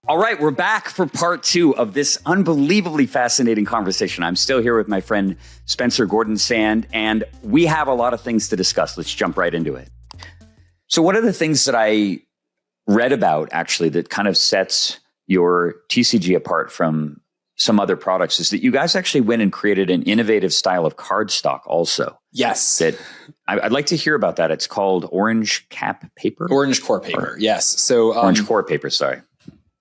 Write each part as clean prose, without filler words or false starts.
All right, we're back for part 2 of this unbelievably fascinating conversation. I'm still here with my friend Spencer Gordon-Sand, and we have a lot of things to discuss. Let's jump right into it. So one of the things that I read about, actually, that kind of sets your TCG apart from some other products is that you guys actually went and created an innovative style of cardstock also. Yes. That I'd like to hear about that. It's called Orange Cap Paper? Orange Core Paper, yes. So Orange Core Paper, sorry.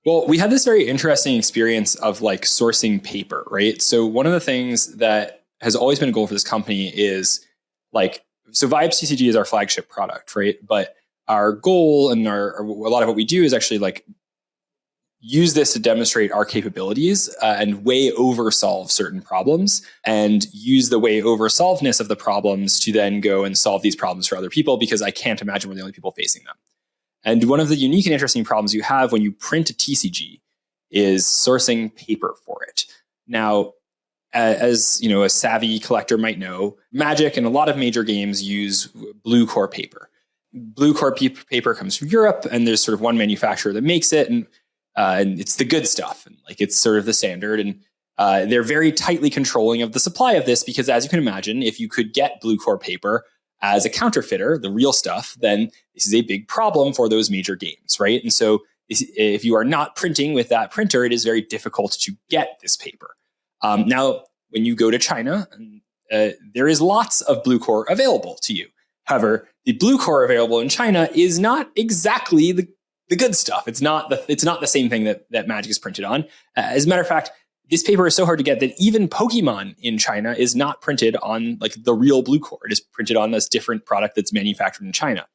Well, we had this very interesting experience of like sourcing paper, right? So one of the things that has always been a goal for this company is like, so Vibes TCG is our flagship product, right? But our goal and a lot of what we do is actually like use this to demonstrate our capabilities and way over solve certain problems and use the way over solvedness of the problems to then go and solve these problems for other people, because I can't imagine we're the only people facing them. And one of the unique and interesting problems you have when you print a TCG is sourcing paper for it. Now, as you know, a savvy collector might know, Magic and a lot of major games use blue core paper. Blue core paper comes from Europe, and there's sort of one manufacturer that makes it, and it's the good stuff, and like it's sort of the standard. And they're very tightly controlling of the supply of this, because as you can imagine, if you could get blue core paper as a counterfeiter, the real stuff, then this is a big problem for those major games, right? And so if you are not printing with that printer, it is very difficult to get this paper. Now, when you go to China, there is lots of blue core available to you. However, the blue core available in China is not exactly the good stuff. It's not the same thing that Magic is printed on. As a matter of fact, this paper is so hard to get that even Pokemon in China is not printed on like the real blue core. It is printed on this different product that's manufactured in China.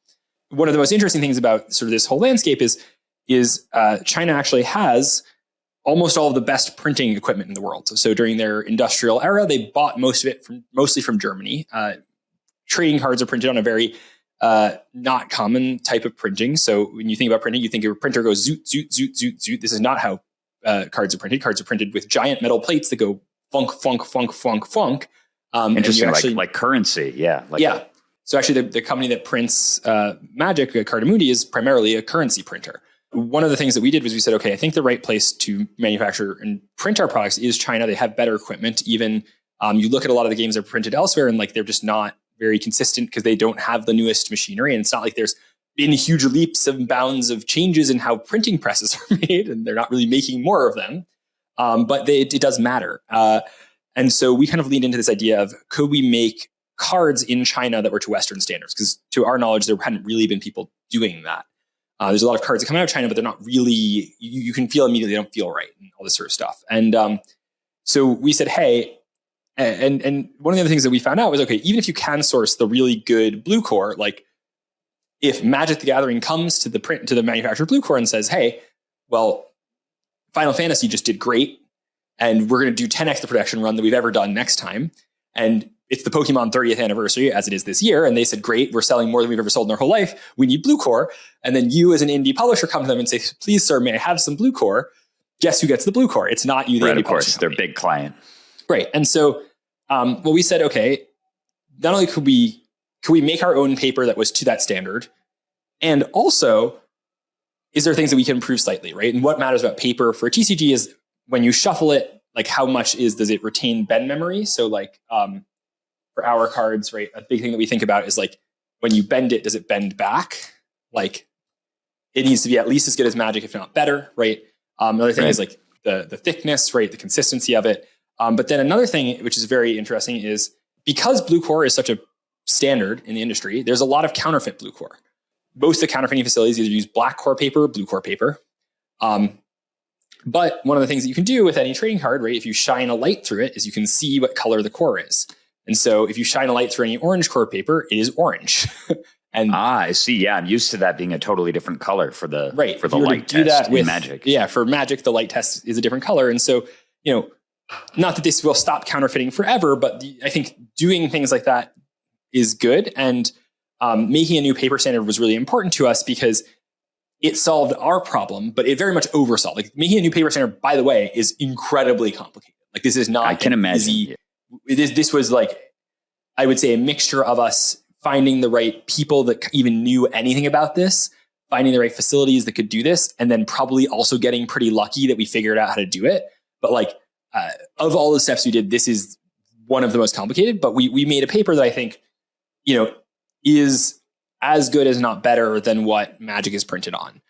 One of the most interesting things about sort of this whole landscape is China actually has almost all of the best printing equipment in the world. So during their industrial era, they bought most of it mostly from Germany. Trading cards are printed on a very not common type of printing. So when you think about printing, you think your printer goes zoot, zoot, zoot, zoot, zoot. This is not how cards are printed. Cards are printed with giant metal plates that go funk, funk, funk, funk, funk. Interesting, actually, like currency. Yeah. Yeah. So actually the company that prints Magic, Cardamundi, is primarily a currency printer. One of the things that we did was we said, okay, I think the right place to manufacture and print our products is China. They have better equipment. Even you look at a lot of the games that are printed elsewhere, and like they're just not very consistent because they don't have the newest machinery. And it's not like there's been huge leaps and bounds of changes in how printing presses are made, and they're not really making more of them. But it does matter. And so we kind of leaned into this idea of, could we make cards in China that were to Western standards? Because to our knowledge, there hadn't really been people doing that. There's a lot of cards that come out of China, but they're not really, you can feel immediately they don't feel right and all this sort of stuff. And so we said, hey, and one of the other things that we found out was, okay, even if you can source the really good blue core, like if Magic the Gathering comes to the manufacturer blue core and says, hey, well, Final Fantasy just did great, and we're going to do 10x the production run that we've ever done next time, and it's the Pokemon 30th anniversary as it is this year, and they said, great, we're selling more than we've ever sold in our whole life, we need blue core. And then you as an indie publisher come to them and say, please, sir, may I have some blue core? Guess who gets the blue core? It's not you, the indie of course, publisher. their big client. Right. And so well, we said, okay, not only could we make our own paper that was to that standard, and also, is there things that we can improve slightly, right? And what matters about paper for a TCG is when you shuffle it, like how much does it retain bend memory? So like for our cards, right, a big thing that we think about is like when you bend it, does it bend back? Like it needs to be at least as good as Magic, if not better, right? Another thing is like the thickness, right, the consistency of it. But then another thing, which is very interesting, is because blue core is such a standard in the industry, there's a lot of counterfeit blue core. Most of the counterfeiting facilities either use black core paper, blue core paper. But one of the things that you can do with any trading card, right, if you shine a light through it, is you can see what color the core is. And so if you shine a light through any orange core paper, it is orange. And I see. Yeah, I'm used to that being a totally different color for the light do test that with Magic. Yeah, for Magic, the light test is a different color. And so, you know, not that this will stop counterfeiting forever, but I think doing things like that is good. And making a new paper standard was really important to us because it solved our problem, but it very much oversolved. Like making a new paper standard, by the way, is incredibly complicated. Like this is not I can imagine. Easy. This was like, I would say, a mixture of us finding the right people that even knew anything about this, finding the right facilities that could do this, and then probably also getting pretty lucky that we figured out how to do it. But like, of all the steps we did, this is one of the most complicated. But we made a paper that I think, is as good as not better than what Magic is printed on,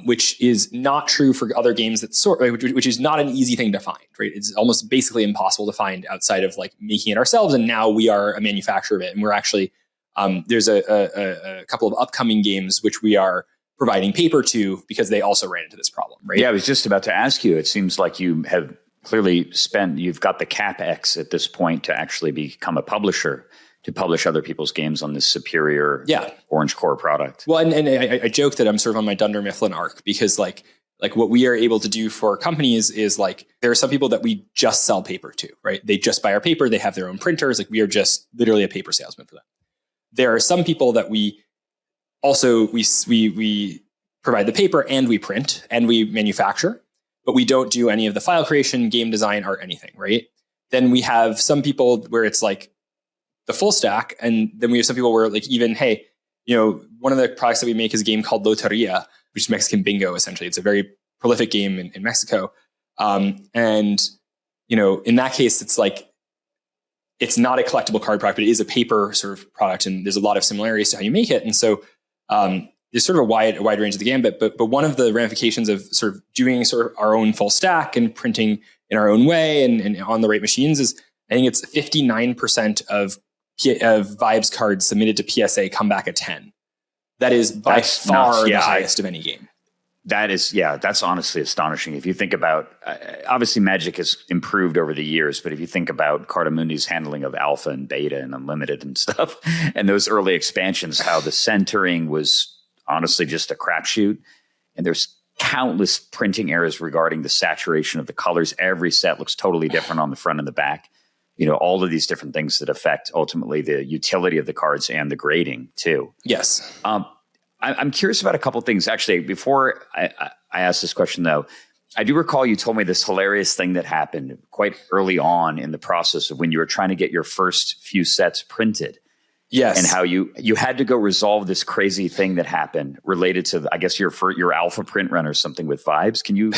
which is not true for other games which is not an easy thing to find, right? It's almost basically impossible to find outside of like making it ourselves. And now we are a manufacturer of it. And we're actually, there's a couple of upcoming games which we are providing paper to because they also ran into this problem, right? Yeah, I was just about to ask you, it seems like you have clearly you've got the CapEx at this point to actually become a publisher, to publish other people's games on this superior Orange Core product. Well, and I joke that I'm sort of on my Dunder Mifflin arc because like what we are able to do for companies is like, there are some people that we just sell paper to, right? They just buy our paper. They have their own printers. Like we are just literally a paper salesman for them. There are some people that we provide the paper and we print and we manufacture, but we don't do any of the file creation, game design, or anything, right? Then we have some people where it's like the full stack. And then we have some people where like even, hey, one of the products that we make is a game called Lotería, which is Mexican bingo, essentially. It's a very prolific game in Mexico. And in that case, it's like, it's not a collectible card product, but it is a paper sort of product. And there's a lot of similarities to how you make it. And so there's sort of a wide range of the gambit. But one of the ramifications of sort of doing sort of our own full stack and printing in our own way and on the right machines is, I think it's 59% of Vibes cards submitted to PSA come back a 10. That is by far the highest of any game. That is, that's honestly astonishing. If you think about, obviously Magic has improved over the years, but if you think about Cardamundi's handling of Alpha and Beta and Unlimited and stuff, and those early expansions, how the centering was honestly just a crapshoot. And there's countless printing errors regarding the saturation of the colors. Every set looks totally different on the front and the back. All of these different things that affect ultimately the utility of the cards and the grading too. Yes. I'm curious about a couple of things. Actually, before I ask this question, though, I do recall you told me this hilarious thing that happened quite early on in the process of when you were trying to get your first few sets printed. Yes. And how you had to go resolve this crazy thing that happened related to, I guess, your alpha print run or something with Vibes. Can you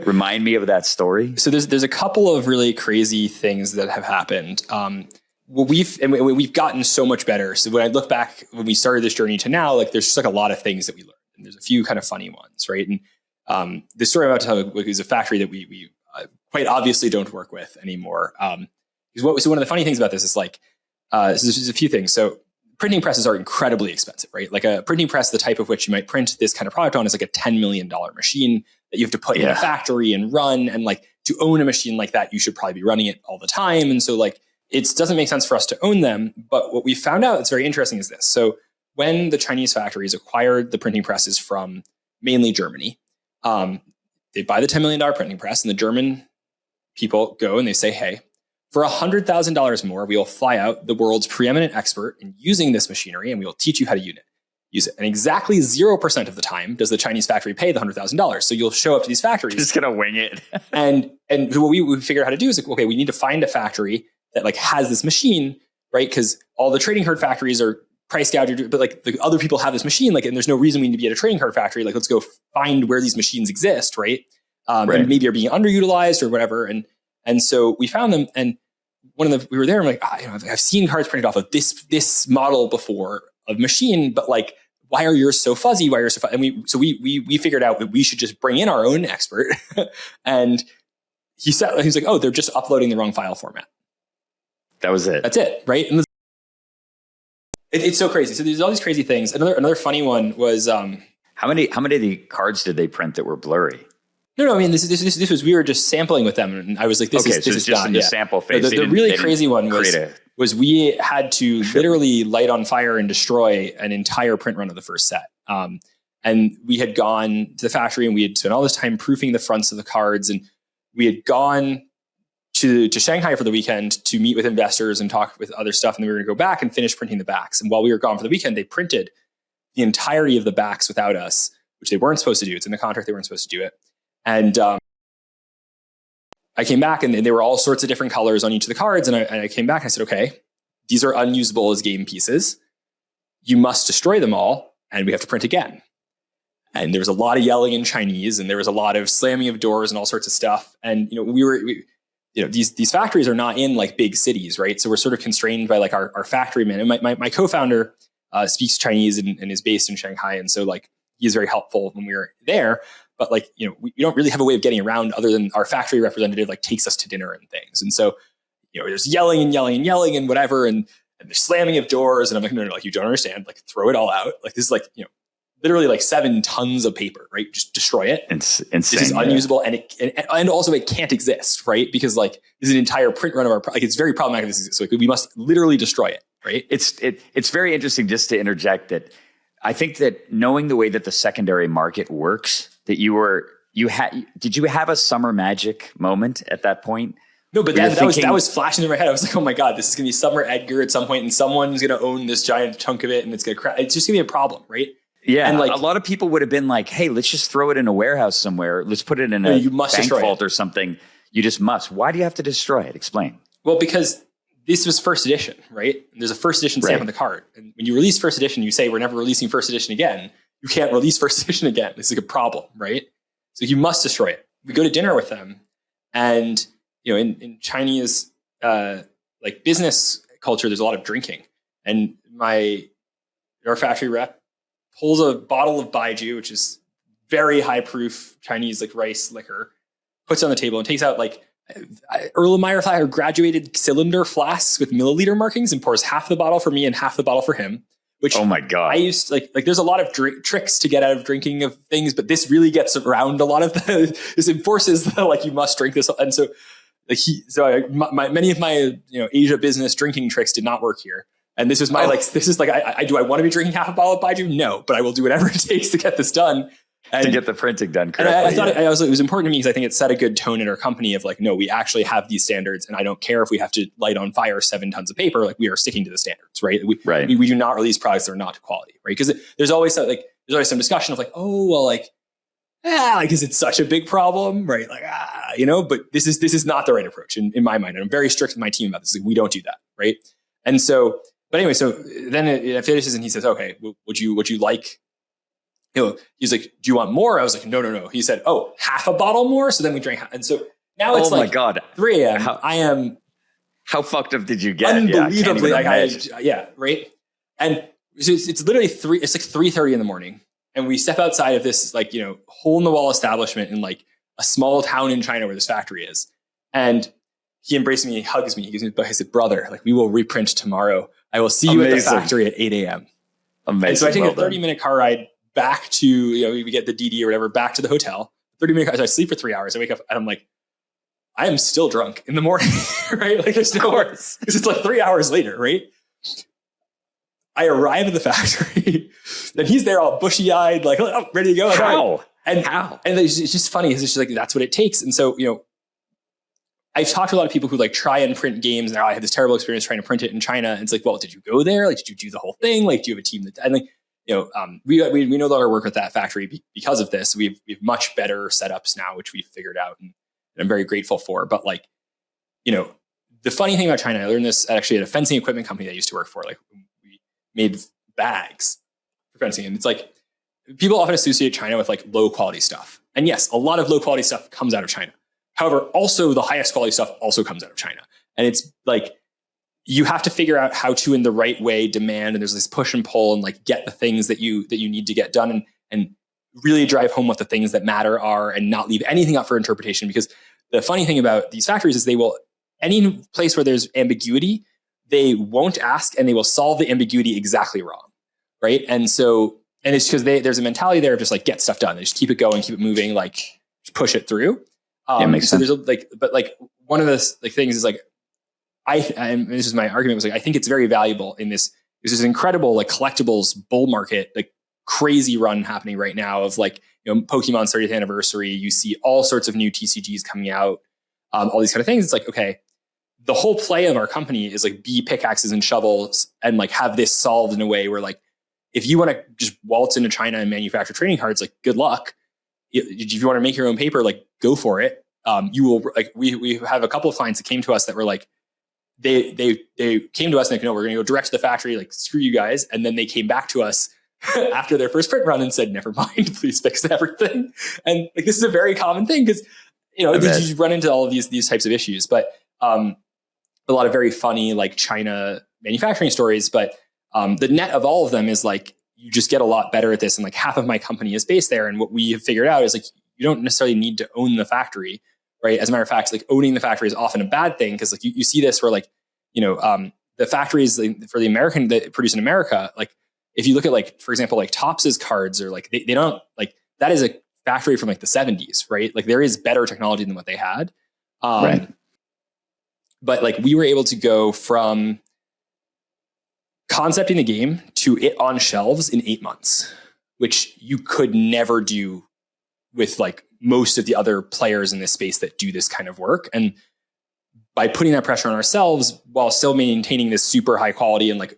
remind me of that story? So there's a couple of really crazy things that have happened. We've gotten so much better. So when I look back, when we started this journey to now, like there's just like a lot of things that we learned. And there's a few kind of funny ones, right? And the story I'm about to tell is a factory that we quite obviously don't work with anymore. So one of the funny things about this is like, so there's a few things. So printing presses are incredibly expensive, right? Like a printing press, the type of which you might print this kind of product on, is like a $10 million machine that you have to put in a factory and run. And like to own a machine like that, you should probably be running it all the time. And so like, it doesn't make sense for us to own them. But what we found out that's very interesting is this. So when the Chinese factories acquired the printing presses from mainly Germany, they buy the $10 million printing press and the German people go and they say, hey, for $100,000 more, we will fly out the world's preeminent expert in using this machinery and we will teach you how to use it. And exactly 0% of the time does the Chinese factory pay the $100,000. So you'll show up to these factories. Just going to wing it. and what we figured out how to do is like, okay, we need to find a factory that like has this machine, right? Because all the trading card factories are price gouged, but like the other people have this machine, like, and there's no reason we need to be at a trading card factory. Like, let's go find where these machines exist, right? And maybe are being underutilized or whatever. And so we found them, and we were there. I'm like, I've seen cards printed off of this model before of machine, but like, why are yours so fuzzy? Why are yours so fuzzy? And we figured out that we should just bring in our own expert. And he's like, oh, they're just uploading the wrong file format. That was it. That's it, right? And it's so crazy. So there's all these crazy things. Another funny one was how many of the cards did they print that were blurry? No. I mean, this was, we were just sampling with them, and I was like, this is just done. in the sample phase. The really crazy one was we had to literally light on fire and destroy an entire print run of the first set. And we had gone to the factory and we had spent all this time proofing the fronts of the cards, and we had gone to Shanghai for the weekend to meet with investors and talk with other stuff. And then we were going to go back and finish printing the backs. And while we were gone for the weekend, they printed the entirety of the backs without us, which they weren't supposed to do. It's in the contract. They weren't supposed to do it. And I came back and they were all sorts of different colors on each of the cards. And I came back and I said, okay, these are unusable as game pieces. You must destroy them all and we have to print again. And there was a lot of yelling in Chinese, and there was a lot of slamming of doors and all sorts of stuff. And, these factories are not in like big cities, right? So we're sort of constrained by like our factory man. And my co-founder speaks Chinese and is based in Shanghai. And so like he's very helpful when we were there. But like, we don't really have a way of getting around other than our factory representative like takes us to dinner and things. And so, there's yelling and whatever. And there's slamming of doors. And I'm like, no, like, you don't understand. Like, throw it all out. Like, this is like, literally like 7 tons of paper, right? Just destroy it. It's insane. This is unusable. And also it can't exist, right? Because like, this is an entire print run of like, it's very problematic. So like, we must literally destroy it, right? It's very interesting, just to interject, that I think that knowing the way that the secondary market works, that did you have a summer magic moment at that point? No, but that was flashing in my head. I was like, oh my God, this is going to be Summer Edgar at some point, and someone's going to own this giant chunk of it, and it's going to crash. It's just going to be a problem, right? Yeah, and like a lot of people would have been like, hey, let's just throw it in a warehouse somewhere. Let's put it in a bank vault or something. You just must. Why do you have to destroy it? Explain. Well, because this was first edition, right? There's a first edition stamp on the card. And when you release first edition, you say, we're never releasing first edition again. You can't release first edition again. This is like a problem, right? So you must destroy it. We go to dinner with them, and in Chinese like business culture, there's a lot of drinking. And our factory rep pulls a bottle of Baijiu, which is very high proof Chinese like rice liquor, puts it on the table and takes out like Erlenmeyer or graduated cylinder flasks with milliliter markings and pours half the bottle for me and half the bottle for him. Which, oh my God, I used to, like there's a lot of tricks to get out of drinking of things, but this really gets around a lot of this enforces the, like, you must drink this. And so like many of my Asia business drinking tricks did not work here. And this was my do I want to be drinking half a bottle of Baijiu? No, but I will do whatever it takes to get this done. And, to get the printing done correctly. And I thought it was important to me because I think it set a good tone in our company of like, no, we actually have these standards, and I don't care if we have to light on fire 7 tons of paper. Like, we are sticking to the standards, right? We do not release products that are not quality, right? Because there's always some discussion of like, oh, well, like, is it such a big problem, right? Like, but this is not the right approach in my mind. And I'm very strict with my team about this. Like, we don't do that, right? And so, but anyway, so then it finishes, and he says, okay, would you like? He's like, do you want more? I was like, no. He said, oh, half a bottle more? So then we drank. And so now it's my God, 3 a.m. I am. How fucked up did you get? Unbelievably. Right. And it's literally it's like 3:30 in the morning. And we step outside of this, like, hole in the wall establishment in like a small town in China where this factory is. And he embraces me, he hugs me, he gives me, he said, brother, like, we will reprint tomorrow. I will see you at the factory at 8 a.m. Amazing. And so I take a 30-minute car ride back to, we get the DD or whatever, back to the hotel. 30-minute car. So I sleep for 3 hours. I wake up and I'm like, I am still drunk in the morning, right? Like, there's no worse. Because it's like 3 hours later, right? I arrive at the factory and he's there all bushy-eyed, like, oh, ready to go. How? And it's just funny. It's just like, that's what it takes. And so, I've talked to a lot of people who like try and print games, and I had this terrible experience trying to print it in China. And it's like, well, did you go there? Like, did you do the whole thing? Like, do you have a team that, and like, we no longer work with that factory because of this. We have much better setups now, which we've figured out, and I'm very grateful for. But like, the funny thing about China, I learned this actually at a fencing equipment company that I used to work for. Like, we made bags for fencing, and it's like, people often associate China with like low quality stuff. And yes, a lot of low quality stuff comes out of China. However, also the highest quality stuff also comes out of China. And it's like, you have to figure out how to, in the right way, demand, and there's this push and pull, and like get the things that you need to get done, and really drive home what the things that matter are, and not leave anything up for interpretation. Because the funny thing about these factories is any place where there's ambiguity, they won't ask, and they will solve the ambiguity exactly wrong. Right. And it's because there's a mentality there of just like, get stuff done. They just keep it going, keep it moving, like just push it through. Makes sense. There's one of the things is like, and this is my argument, was like, I think it's very valuable in this. There's this incredible like collectibles bull market, like crazy run happening right now of like, Pokemon's 30th anniversary. You see all sorts of new TCGs coming out, all these kind of things. It's like, okay, the whole play of our company is like be pickaxes and shovels, and like have this solved in a way where like, if you want to just waltz into China and manufacture trading cards, like, good luck. If you want to make your own paper, like, go for it. You will, like, we have a couple of clients that came to us that were like, they came to us and like, no, we're going to go direct to the factory, like, screw you guys. And then they came back to us after their first print run and said, never mind, please fix everything. And like, this is a very common thing because, you know, you run into all of these types of issues, but a lot of very funny, like China manufacturing stories. But the net of all of them is like, you just get a lot better at this. And like half of my company is based there. And what we have figured out is like, you don't necessarily need to own the factory, right? As a matter of fact, like owning the factory is often a bad thing because like you see this where like, you know, the factories for the American that produce in America, like if you look at like, for example, like Topps' cards or like, they don't like, that is a factory from like the 70s, right? Like there is better technology than what they had. Right. But like we were able to go from concepting the game to it on shelves in 8 months, which you could never do with like most of the other players in this space that do this kind of work. And by putting that pressure on ourselves while still maintaining this super high quality and like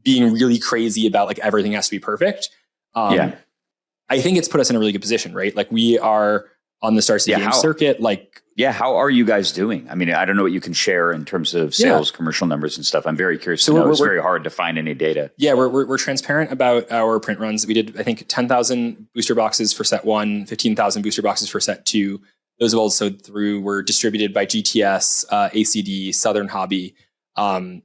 being really crazy about like everything has to be perfect. I think it's put us in a really good position, right? Like we are on the Scarcity game circuit. Like, how are you guys doing? I mean, I don't know what you can share in terms of sales, commercial numbers and stuff. I'm very curious to know. It's very hard to find any data. Yeah, we're transparent about our print runs. We did, I think, 10,000 booster boxes for set 1, 15,000 booster boxes for set 2. Those have all sold through. Were distributed by GTS, ACD, Southern Hobby. Sorry,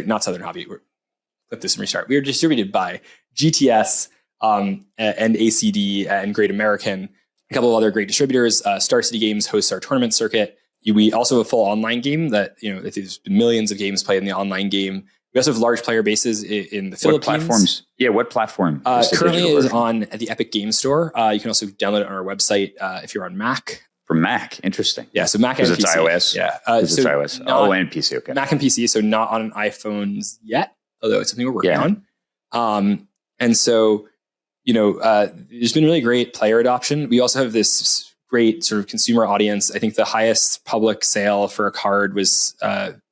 not Southern Hobby. Flip this and restart. We were distributed by GTS and ACD and Great American. A couple of other great distributors. Scarcity Games hosts our tournament circuit. We also have a full online game that, you know, there's been millions of games played in the online game. We also have large player bases in the Philippines. What platforms? Yeah, what platform? Currently is on the Epic Game Store. You can also download it on our website if you're on Mac. For Mac, interesting. Yeah, so Mac and PC. Because it's iOS. Yeah, it's iOS. And PC. Okay, Mac and PC. So not on iPhones yet, although it's something we're working on. And so, you know, there's been really great player adoption. We also have this great sort of consumer audience. I think the highest public sale for a card was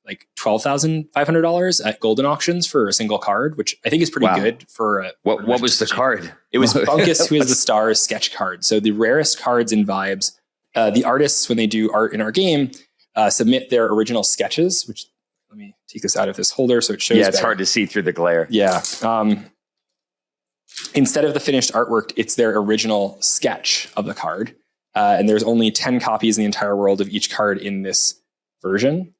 like $12,500 at Golden Auctions for a single card, which I think is pretty good for a. What was the card? It was Bunkus Who is the Stars sketch card. So the rarest cards in Vibes. The artists, when they do art in our game, submit their original sketches, which let me take this out of this holder so it shows. Yeah, it's hard to see through the glare. Yeah. Instead of the finished artwork, it's their original sketch of the card. And there's only 10 copies in the entire world of each card in this version.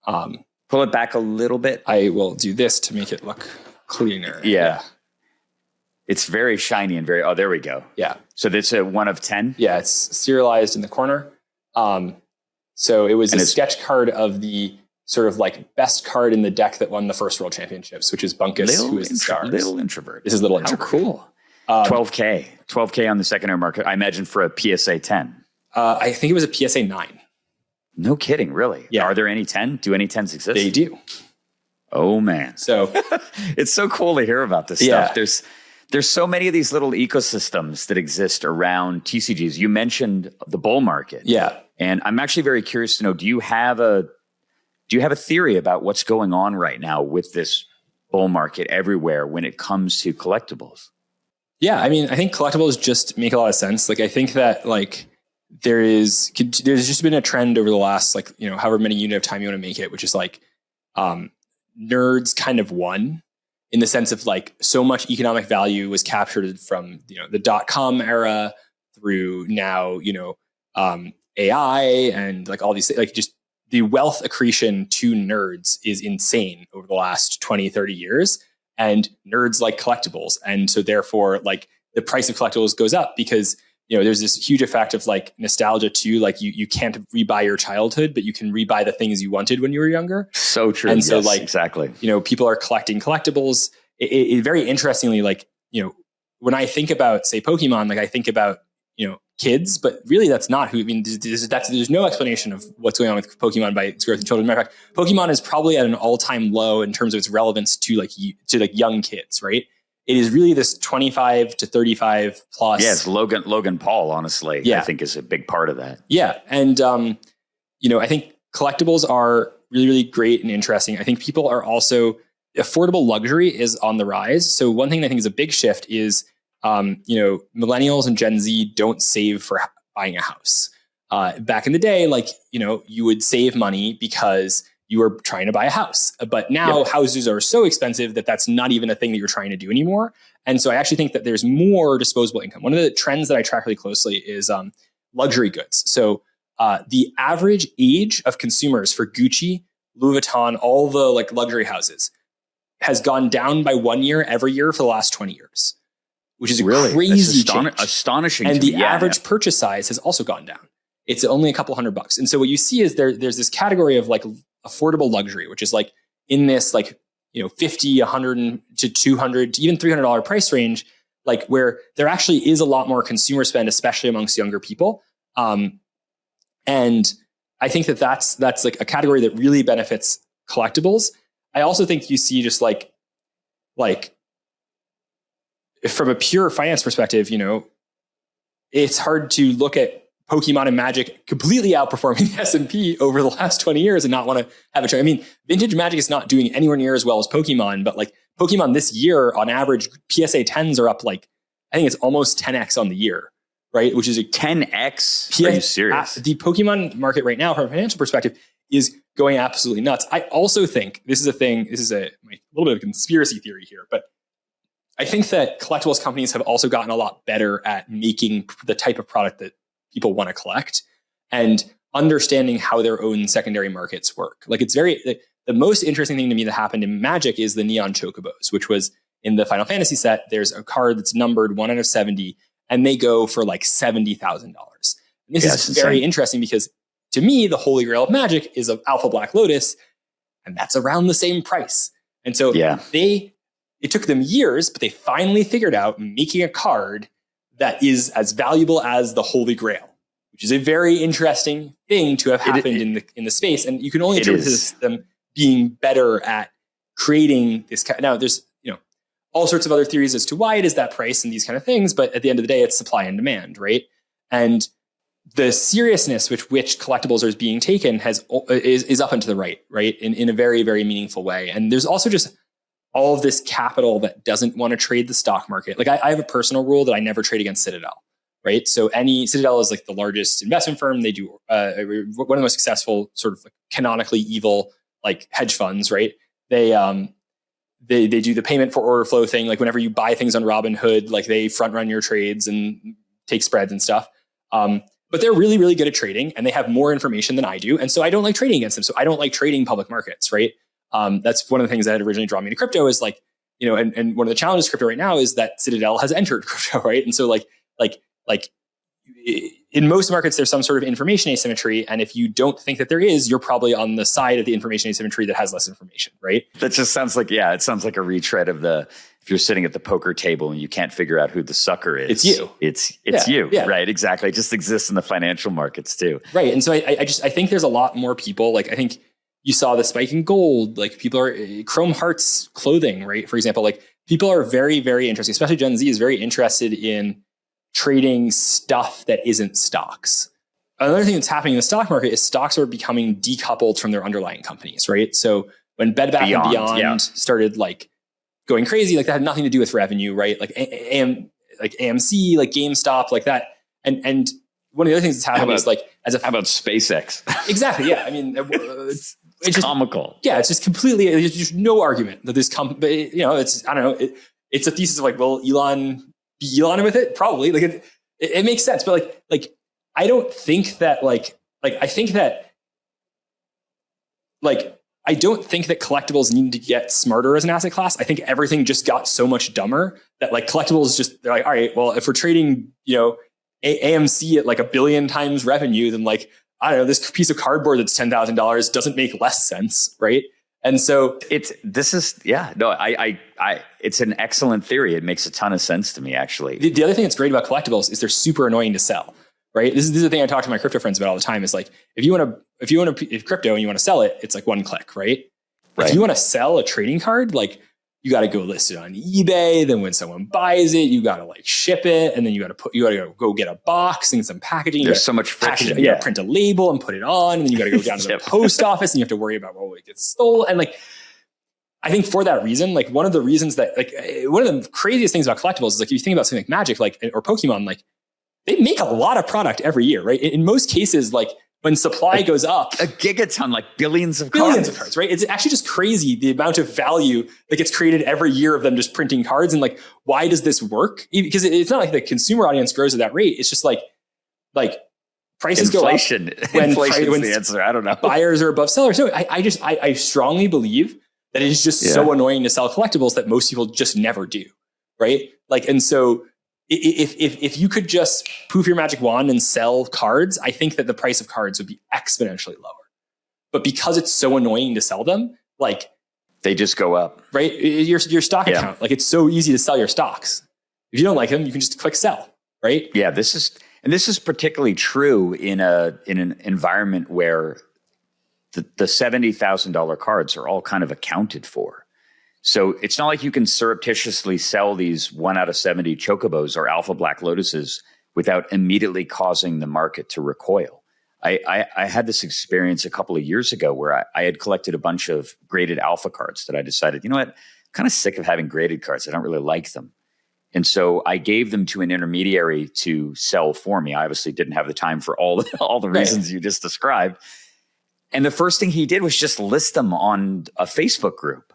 Pull it back a little bit. I will do this to make it look cleaner. Yeah. It's very shiny and very, there we go. Yeah. So that's a 1 of 10? Yeah, it's serialized in the corner. So it was a sketch card of the sort of like best card in the deck that won the first World Championships, which is Bunkus, Who is the Stars. Little introvert. This is Little Introvert. How cool. 12K on the secondary market, I imagine, for a PSA 10. I think it was a PSA 9. No kidding, really? Yeah. Are there any 10? Do any 10s exist? They do. Oh, man. So it's so cool to hear about this stuff. There's so many of these little ecosystems that exist around TCGs. You mentioned the bull market. Yeah. And I'm actually very curious to know, do you have a theory about what's going on right now with this bull market everywhere when it comes to collectibles? Yeah, I mean, I think collectibles just make a lot of sense. Like, I think that like there's just been a trend over the last, like, you know, however many unit of time you want to make it, which is like nerds kind of won in the sense of like so much economic value was captured from, you know, the .com era through now, you know, AI and like all these, like just the wealth accretion to nerds is insane over the last 20, 30 years. And nerds like collectibles. And so therefore, like the price of collectibles goes up because, you know, there's this huge effect of like nostalgia too. Like you can't rebuy your childhood, but you can rebuy the things you wanted when you were younger. So true. And so yes, like, exactly, you know, people are collecting collectibles. It very interestingly, like, you know, when I think about, say, Pokemon, like I think about, you know, kids, but really that's not who, I mean, there's no explanation of what's going on with Pokemon by its growth in children. Matter of fact, Pokemon is probably at an all-time low in terms of its relevance to like young kids, right? It is really this 25 to 35 plus. Yes, Logan Paul, honestly, I think is a big part of that. Yeah. And, you know, I think collectibles are really, really great and interesting. I think people are also, affordable luxury is on the rise. So one thing I think is a big shift is, you know, millennials and Gen Z don't save for buying a house. Back in the day, like, you know, you would save money because you were trying to buy a house. But now houses are so expensive that that's not even a thing that you're trying to do anymore. And so I actually think that there's more disposable income. One of the trends that I track really closely is luxury goods. So the average age of consumers for Gucci, Louis Vuitton, all the like luxury houses has gone down by 1 year every year for the last 20 years, which is a crazy change. Astonishing. And the average purchase size has also gone down. It's only a couple $100. And so what you see is there's this category of like affordable luxury, which is like in this like, you know, 50, 100 to 200 to even $300 price range, like where there actually is a lot more consumer spend, especially amongst younger people. And I think that that's like a category that really benefits collectibles. I also think you see just like from a pure finance perspective, you know, it's hard to look at Pokemon and Magic completely outperforming the S&P over the last 20 years and not want to have a trade. I mean, vintage Magic is not doing anywhere near as well as Pokemon, but like Pokemon this year on average, PSA 10s are up like, I think it's almost 10x on the year, right? Which is a 10x? Are you serious? The Pokemon market right now from a financial perspective is going absolutely nuts. I also think this is a little bit of a conspiracy theory here, but I think that collectibles companies have also gotten a lot better at making the type of product that people want to collect and understanding how their own secondary markets work. Like it's the most interesting thing to me that happened in Magic is the Neon Chocobos, which was in the Final Fantasy set. There's a card that's numbered 1 out of 70 and they go for like $70,000. And this is very interesting because to me, the holy grail of Magic is of Alpha Black Lotus, and that's around the same price. And so it took them years, but they finally figured out making a card that is as valuable as the Holy Grail, which is a very interesting thing to have happened in the space. And you can only attribute to them being better at creating this. Now, there's all sorts of other theories as to why it is that price and these kind of things, but at the end of the day, it's supply and demand, right? And the seriousness with which collectibles are being taken is up and to the right, in a very, very meaningful way. And there's also just all of this capital that doesn't want to trade the stock market. Like I have a personal rule that I never trade against Citadel, right? So Citadel is like the largest investment firm. They do one of the most successful sort of like canonically evil like hedge funds, right? They do the payment for order flow thing. Like whenever you buy things on Robinhood, like they front run your trades and take spreads and stuff. But they're really, really good at trading and they have more information than I do. And so I don't like trading against them. So I don't like trading public markets, right? That's one of the things that had originally drawn me to crypto is like, and one of the challenges of crypto right now is that Citadel has entered crypto, right? And so like in most markets, there's some sort of information asymmetry. And if you don't think that there is, you're probably on the side of the information asymmetry that has less information, right? That just sounds like, it sounds like a retread of if you're sitting at the poker table and you can't figure out who the sucker is. It's you. It's you, right? Exactly. It just exists in the financial markets too. Right. And so I think there's a lot more people, like I think you saw the spike in gold, like people are Chrome Hearts clothing, right? For example, like people are very, very interested, especially Gen Z is very interested in trading stuff that isn't stocks. Another thing that's happening in the stock market is stocks are becoming decoupled from their underlying companies, right? So when Bed Bath & Beyond started like going crazy, like that had nothing to do with revenue, right? Like AMC, like GameStop, like that. And one of the other things that's happening is like how about SpaceX? Exactly. Yeah. I mean, it's just comical. Yeah, it's just completely. There's just no argument that this it's I don't know. It's a thesis of like, well, Elon be Elon with it, probably. Like it makes sense, but like I don't think that I think that I don't think that collectibles need to get smarter as an asset class. I think everything just got so much dumber that like collectibles they're like, all right, well, if we're trading AMC at like 1 billion times revenue, then like, I don't know, this piece of cardboard that's $10,000 doesn't make less sense, right? And so it's an excellent theory. It makes a ton of sense to me, actually. The other thing that's great about collectibles is they're super annoying to sell, right? This is the thing I talk to my crypto friends about all the time. Is like if you want crypto and you want to sell it, it's like one click, right? If you want to sell a trading card, like you got to go list it on eBay. Then when someone buys it, you got to like ship it, and then you got to go get a box and some packaging. There's so much friction. You got to print a label and put it on, and then you got to go down to the post office, and you have to worry about it gets stolen. And like, I think for that reason, like one of the reasons that like one of the craziest things about collectibles is like if you think about something like Magic, like or Pokemon, like they make a lot of product every year, right? In most cases, like when supply goes up, a gigaton, like billions of cards, right? It's actually just crazy the amount of value that gets created every year of them just printing cards. And like, why does this work? Because it's not like the consumer audience grows at that rate. It's just like prices inflation. Go up when Inflation's the answer. I don't know. Buyers are above sellers. So I strongly believe that it is just so annoying to sell collectibles that most people just never do, right? Like, and so if you could just poof your magic wand and sell cards, I think that the price of cards would be exponentially lower. But because it's so annoying to sell them, like they just go up, right? Your stock account, like it's so easy to sell your stocks. If you don't like them, you can just click sell, right? Yeah, this is particularly true in an environment where the $70,000 cards are all kind of accounted for. So it's not like you can surreptitiously sell these 1 out of 70 chocobos or Alpha Black Lotuses without immediately causing the market to recoil. I had this experience a couple of years ago where I had collected a bunch of graded alpha cards that I decided, you know what, I'm kind of sick of having graded cards. I don't really like them. And so I gave them to an intermediary to sell for me. I obviously didn't have the time for all the reasons you just described. And the first thing he did was just list them on a Facebook group.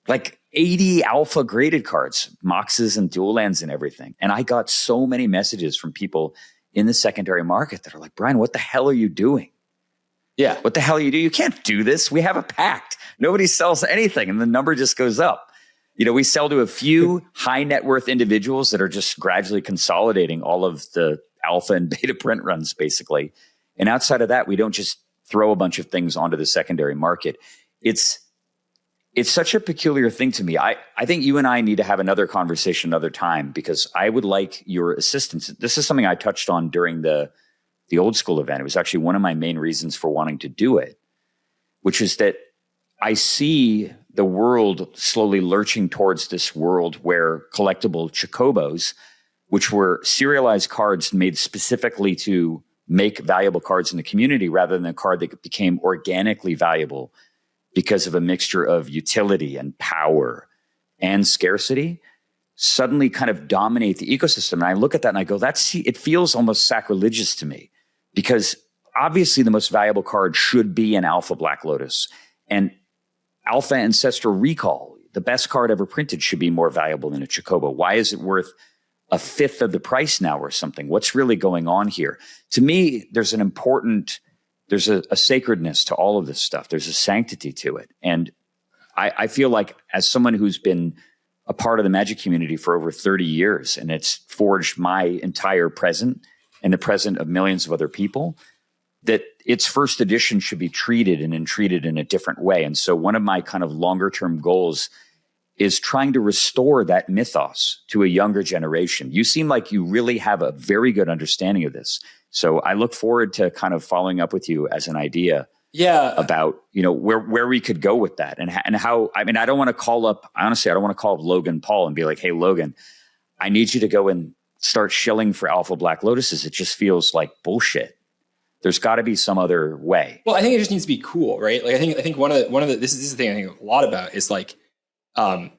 Like 80 alpha graded cards, Moxes and dual lands and everything. And I got so many messages from people in the secondary market that are like, Brian, what the hell are you doing? Yeah. What the hell are you doing? You can't do this. We have a pact. Nobody sells anything. And the number just goes up. You know, we sell to a few high net worth individuals that are just gradually consolidating all of the alpha and beta print runs, basically. And outside of that, we don't just throw a bunch of things onto the secondary market. It's such a peculiar thing to me. I think you and I need to have another conversation another time because I would like your assistance. This is something I touched on during the old school event. It was actually one of my main reasons for wanting to do it, which is that I see the world slowly lurching towards this world where collectible chocobos, which were serialized cards made specifically to make valuable cards in the community rather than a card that became organically valuable because of a mixture of utility and power and scarcity, suddenly kind of dominate the ecosystem. And I look at that and I go, it feels almost sacrilegious to me because obviously the most valuable card should be an Alpha Black Lotus. And Alpha Ancestral Recall, the best card ever printed, should be more valuable than a Chocobo. Why is it worth a fifth of the price now or something? What's really going on here? To me, there's a sacredness to all of this stuff. There's a sanctity to it. And I feel like as someone who's been a part of the Magic community for over 30 years, and it's forged my entire present and the present of millions of other people, that its first edition should be treated and entreated in a different way. And so one of my kind of longer term goals is trying to restore that mythos to a younger generation. You seem like you really have a very good understanding of this. So I look forward to kind of following up with you as an idea about, where we could go with that and how, I mean, I don't want to call up Logan Paul and be like, hey, Logan, I need you to go and start shilling for Alpha Black Lotuses. It just feels like bullshit. There's got to be some other way. Well, I think it just needs to be cool, right? Like I think one of the this is the thing I think a lot about is like one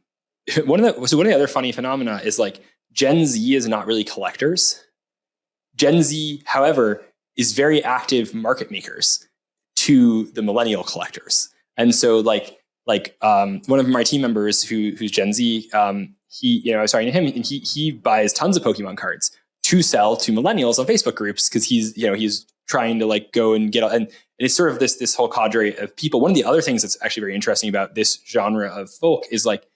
of the other funny phenomena is like Gen Z is not really collectors. Gen Z, however, is very active market makers to the millennial collectors. And so like one of my team members who's Gen Z, I was talking to him and he buys tons of Pokemon cards to sell to millennials on Facebook groups because he's trying to like go and get, and it's sort of this whole cadre of people. One of the other things that's actually very interesting about this genre of folk is like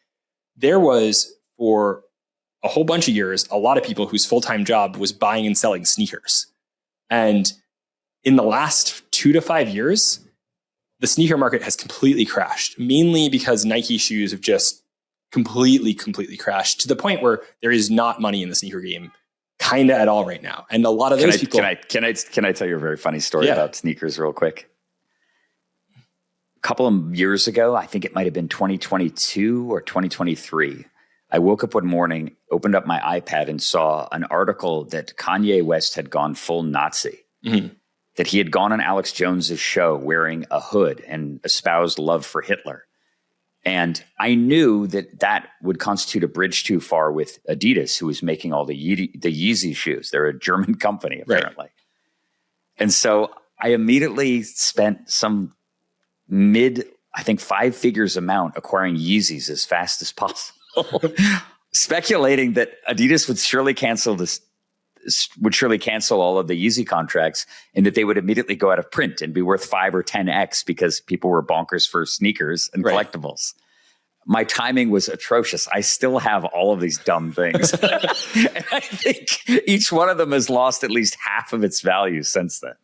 there was for a whole bunch of years, a lot of people whose full-time job was buying and selling sneakers. And in the last 2 to 5 years, the sneaker market has completely crashed, mainly because Nike shoes have just completely crashed to the point where there is not money in the sneaker game kind of at all right now. And a lot of those people... Can I tell you a very funny story about sneakers real quick? A couple of years ago, I think it might have been 2022 or 2023, I woke up one morning, opened up my iPad and saw an article that Kanye West had gone full Nazi. Mm-hmm. That he had gone on Alex Jones's show wearing a hood and espoused love for Hitler. And I knew that would constitute a bridge too far with Adidas, who was making all the Yeezy shoes. They're a German company, apparently. Right. And so I immediately spent some I think 5 figures amount acquiring Yeezys as fast as possible, speculating that Adidas would surely cancel all of the Yeezy contracts and that they would immediately go out of print and be worth 5 or 10x because people were bonkers for sneakers and collectibles. My timing was atrocious. I still have all of these dumb things. And I think each one of them has lost at least half of its value since then.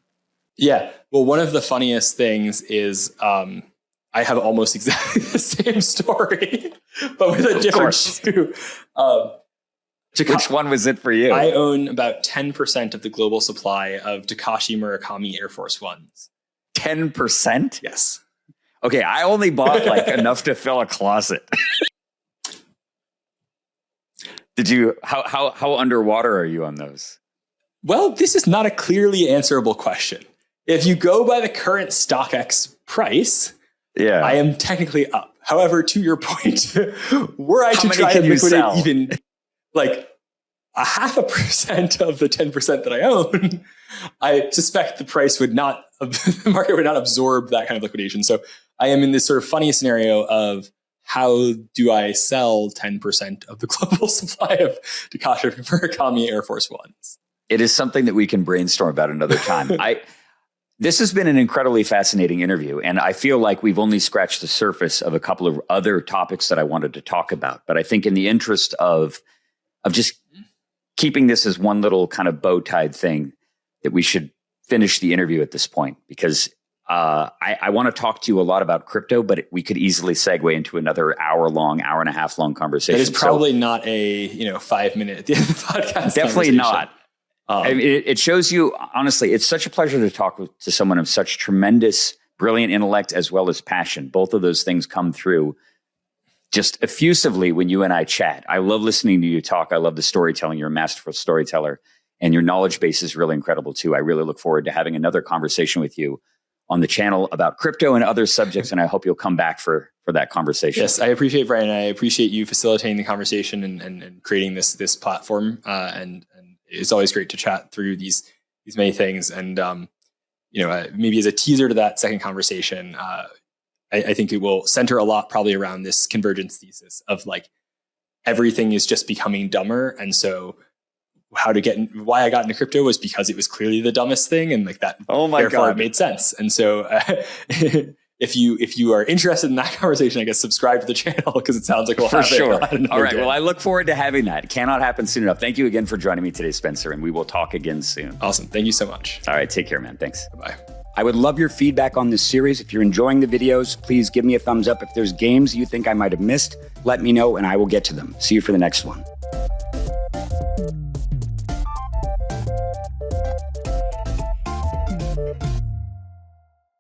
Yeah. Well, one of the funniest things is I have almost exactly the same story, but with a different shoe. Which one was it for you? I own about 10% of the global supply of Takashi Murakami Air Force Ones. 10%? Yes. Okay, I only bought like enough to fill a closet. Did you? How underwater are you on those? Well, this is not a clearly answerable question. If you go by the current StockX price, I am technically up. However, to your point, were I to try and liquidate even like 0.5% of the 10% that I own, I suspect the market would not absorb that kind of liquidation. So I am in this sort of funny scenario of how do I sell 10% of the global supply of Takashi Murakami Air Force Ones? It is something that we can brainstorm about another time. This has been an incredibly fascinating interview, and I feel like we've only scratched the surface of a couple of other topics that I wanted to talk about. But I think in the interest of just keeping this as one little kind of bow-tied thing, that we should finish the interview at this point, because I want to talk to you a lot about crypto, but we could easily segue into another hour and a half long conversation. That is probably not a 5 minute at the end of the podcast. Definitely not. It shows you, honestly, it's such a pleasure to talk to someone of such tremendous, brilliant intellect as well as passion. Both of those things come through just effusively when you and I chat. I love listening to you talk. I love the storytelling. You're a masterful storyteller, and your knowledge base is really incredible too. I really look forward to having another conversation with you on the channel about crypto and other subjects, and I hope you'll come back for that conversation. Yes, I appreciate Brian. I appreciate you facilitating the conversation and creating this platform. And it's always great to chat through these many things. And maybe as a teaser to that second conversation, I think it will center a lot probably around this convergence thesis of like everything is just becoming dumber, and so why I got into crypto was because it was clearly the dumbest thing, and like that. Oh my God, it made sense. And so, if you are interested in that conversation, I guess subscribe to the channel because it sounds like we'll have sure. It. All right. Well, I look forward to having that. It cannot happen soon enough. Thank you again for joining me today, Spencer, and we will talk again soon. Awesome. Thank you so much. All right. Take care, man. Thanks. Bye. I would love your feedback on this series. If you're enjoying the videos, please give me a thumbs up. If there's games you think I might have missed, let me know and I will get to them. See you for the next one.